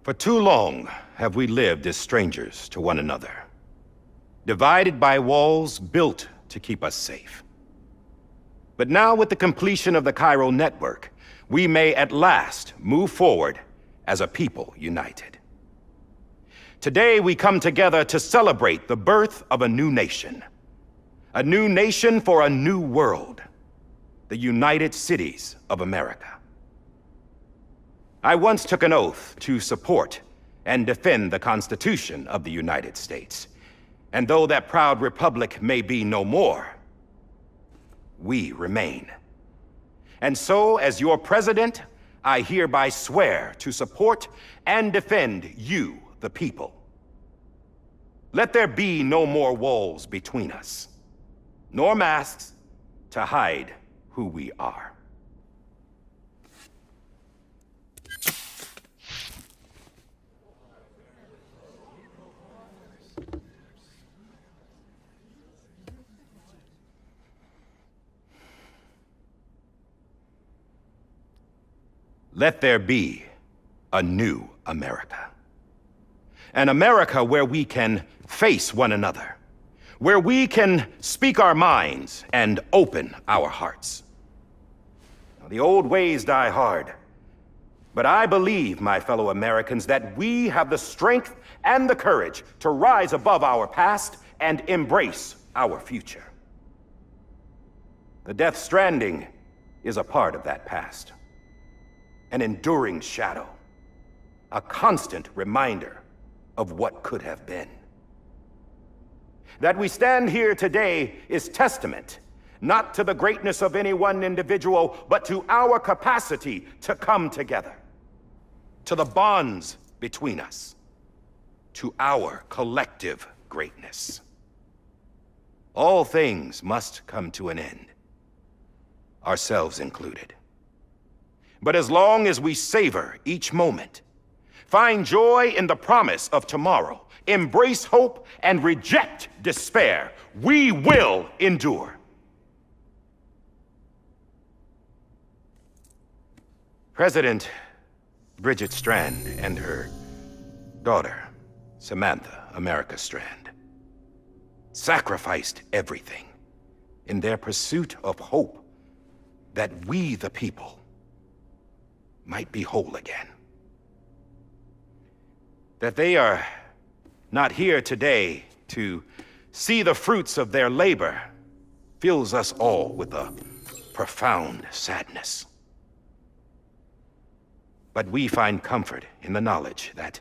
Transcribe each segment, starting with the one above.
For too long have we lived as strangers to one another, divided by walls built to keep us safe. But now, with the completion of the Cairo network, we may at last move forward as a people united. Today, we come together to celebrate the birth of a new nation. A new nation for a new world. The United Cities of America. I once took an oath to support and defend the Constitution of the United States. And though that proud republic may be no more, we remain. And so, as your president, I hereby swear to support and defend you, the people. Let there be no more walls between us, nor masks to hide who we are. Let there be a new America. An America where we can face one another, where we can speak our minds and open our hearts. Now, the old ways die hard, but I believe, my fellow Americans, that we have the strength and the courage to rise above our past and embrace our future. The Death Stranding is a part of that past. An enduring shadow, a constant reminder of what could have been. That we stand here today is testament, not to the greatness of any one individual, but to our capacity to come together, to the bonds between us, to our collective greatness. All things must come to an end, ourselves included. But as long as we savor each moment, find joy in the promise of tomorrow, embrace hope, and reject despair, we will endure. President Bridget Strand and her daughter, Samantha America Strand, sacrificed everything in their pursuit of hope that we, the people, might be whole again. That they are not here today to see the fruits of their labor fills us all with a profound sadness. But we find comfort in the knowledge that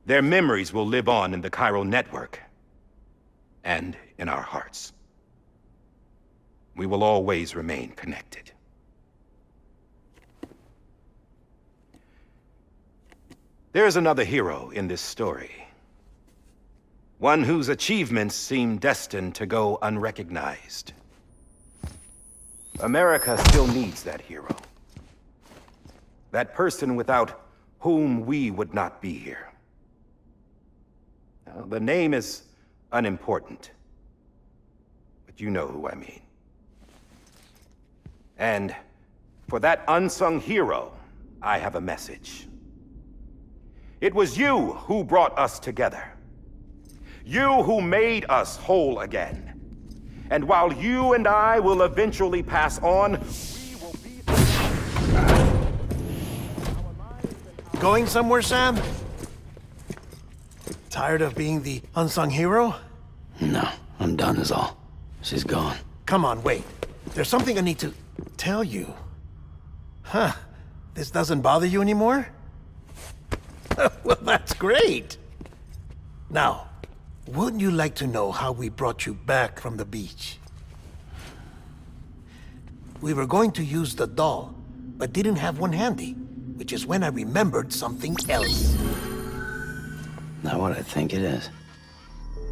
their memories will live on in the Cairo network and in our hearts. We will always remain connected. There is another hero in this story. One whose achievements seem destined to go unrecognized. America still needs that hero. That person without whom we would not be here. Now, the name is unimportant, but you know who I mean. And for that unsung hero, I have a message. It was you who brought us together. You who made us whole again. And while you and I will eventually pass on, we will be... Going somewhere, Sam? Tired of being the unsung hero? No, I'm done is all. She's gone. Come on, wait. There's something I need to tell you. Huh. This doesn't bother you anymore? Well, that's great. Now, wouldn't you like to know how we brought you back from the beach? We were going to use the doll, but didn't have one handy, which is when I remembered something else. Not what I think it is.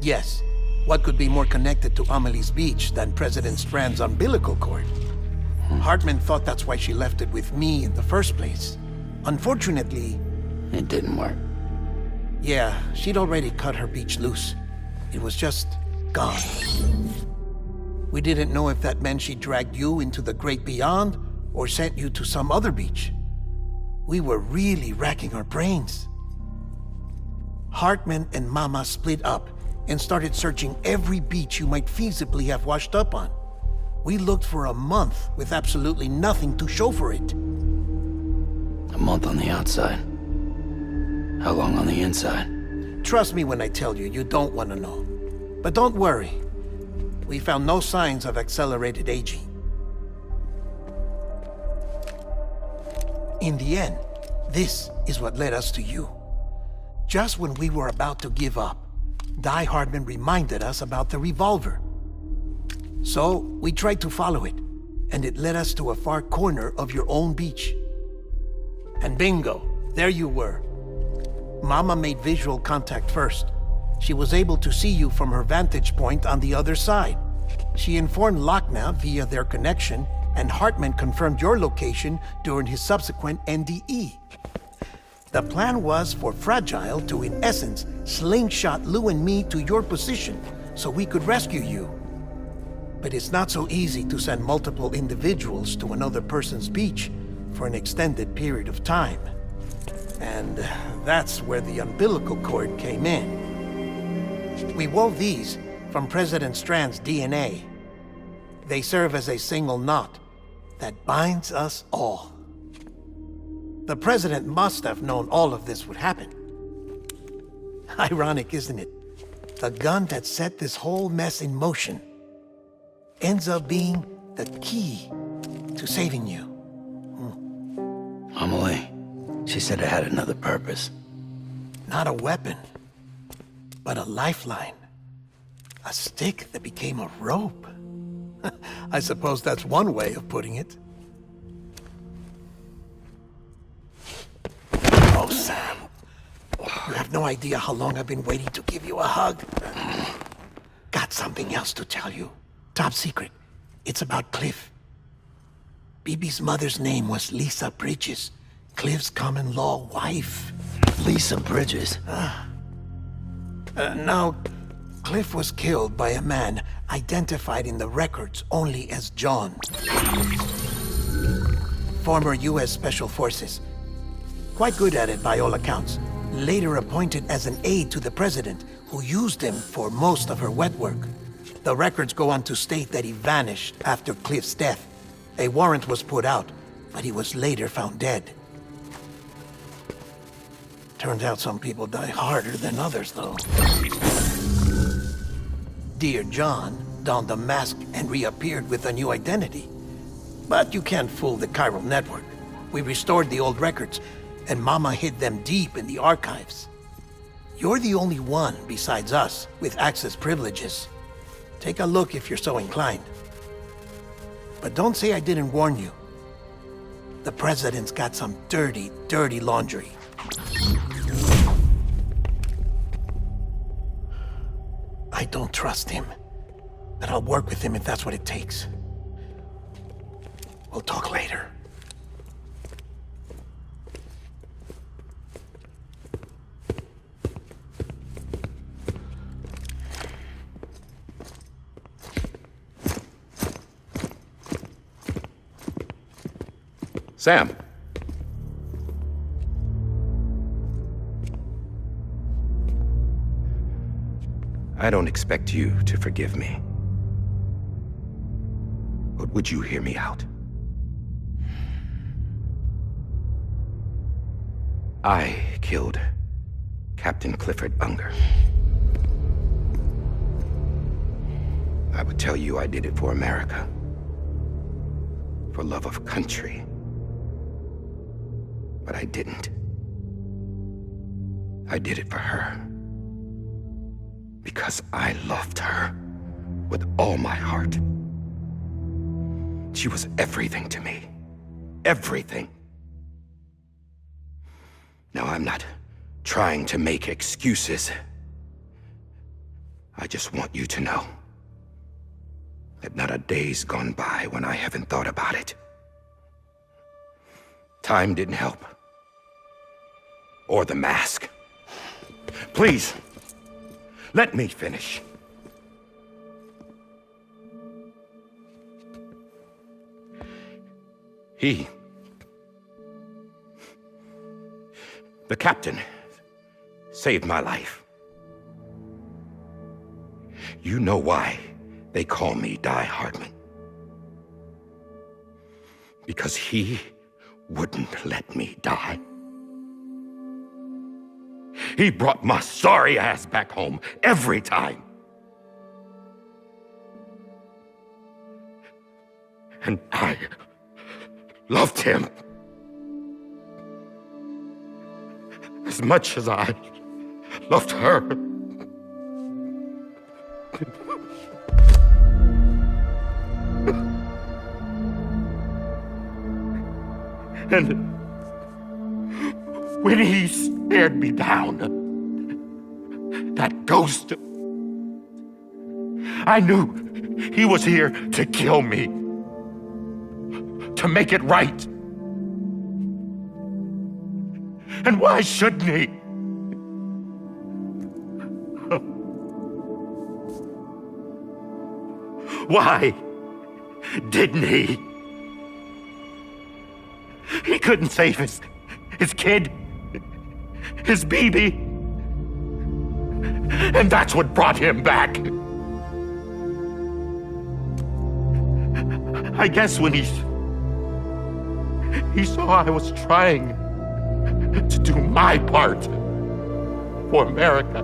Yes. What could be more connected to Amelie's beach than President Strand's umbilical cord? Hartman thought that's why she left it with me in the first place. Unfortunately... It didn't work. Yeah, she'd already cut her beach loose. It was just gone. We didn't know if that meant she dragged you into the great beyond or sent you to some other beach. We were really racking our brains. Hartman and Mama split up and started searching every beach you might feasibly have washed up on. We looked for a month with absolutely nothing to show for it. A month on the outside. How long on the inside? Trust me when I tell you, you don't want to know. But don't worry. We found no signs of accelerated aging. In the end, this is what led us to you. Just when we were about to give up, Die Hardman reminded us about the revolver. So, we tried to follow it, and it led us to a far corner of your own beach. And bingo, there you were. Mama made visual contact first. She was able to see you from her vantage point on the other side. She informed Lochna via their connection, and Hartman confirmed your location during his subsequent NDE. The plan was for Fragile to, in essence, slingshot Lou and me to your position so we could rescue you. But it's not so easy to send multiple individuals to another person's beach for an extended period of time. And that's where the umbilical cord came in. We wove these from President Strand's DNA. They serve as a single knot that binds us all. The President must have known all of this would happen. Ironic, isn't it? The gun that set this whole mess in motion ends up being the key to saving you. Amelie, she said it had another purpose. Not a weapon, but a lifeline. A stick that became a rope. I suppose that's one way of putting it. Oh, Sam. You have no idea how long I've been waiting to give you a hug. Got something else to tell you. Top secret. It's about Cliff. BB's mother's name was Lisa Bridges, Cliff's common-law wife. Lisa Bridges? Now, Cliff was killed by a man identified in the records only as John. Former U.S. Special Forces. Quite good at it by all accounts. Later appointed as an aide to the president, who used him for most of her wet work. The records go on to state that he vanished after Cliff's death. A warrant was put out, but he was later found dead. Turns out some people die harder than others, though. Dear John donned a mask and reappeared with a new identity. But you can't fool the chiral network. We restored the old records, and Mama hid them deep in the archives. You're the only one, besides us, with access privileges. Take a look if you're so inclined. But don't say I didn't warn you. The president's got some dirty, dirty laundry. I don't trust him, but I'll work with him if that's what it takes. We'll talk later. Sam. I don't expect you to forgive me. But would you hear me out? I killed Captain Clifford Unger. I would tell you I did it for America. For love of country. But I didn't. I did it for her. Because I loved her with all my heart. She was everything to me. Everything. Now, I'm not trying to make excuses. I just want you to know that not a day's gone by when I haven't thought about it. Time didn't help. Or the mask. Please, let me finish. The captain saved my life. You know why they call me Die Hardman? Because he wouldn't let me die. He brought my sorry ass back home every time. And I loved him as much as I loved her. And when he stared me down, that ghost, I knew he was here to kill me, to make it right. And why shouldn't he? Why didn't he? He couldn't save his kid, his baby. And that's what brought him back. I guess when he saw I was trying to do my part for America,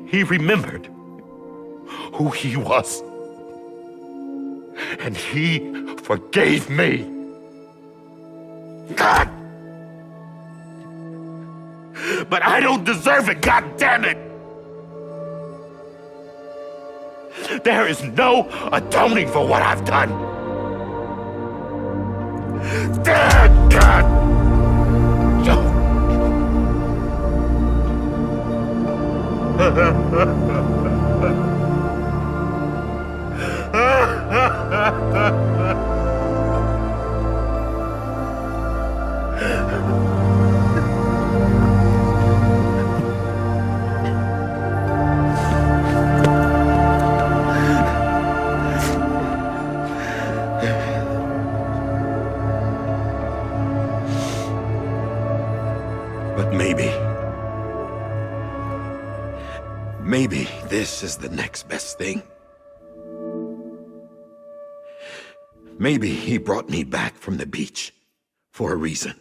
he remembered who he was. And he forgave me. God! But I don't deserve it, God damn it! There is no atoning for what I've done. Damn, God! But maybe this is the next best thing. Maybe he brought me back from the beach for a reason.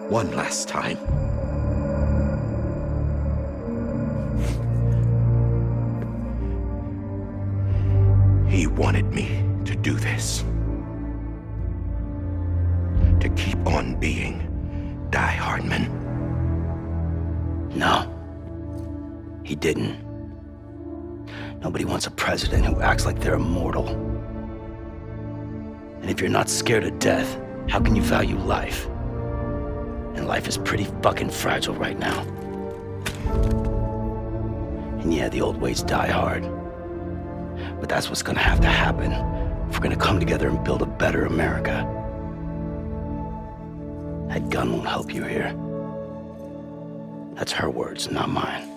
One last time. He wanted me to do this. To keep on being Die Hardman. No, he didn't. Nobody wants a president who acts like they're immortal. And if you're not scared of death, how can you value life? And life is pretty fucking fragile right now. And yeah, the old ways die hard. But that's what's gonna have to happen if we're gonna come together and build a better America. That gun won't help you here. That's her words, not mine.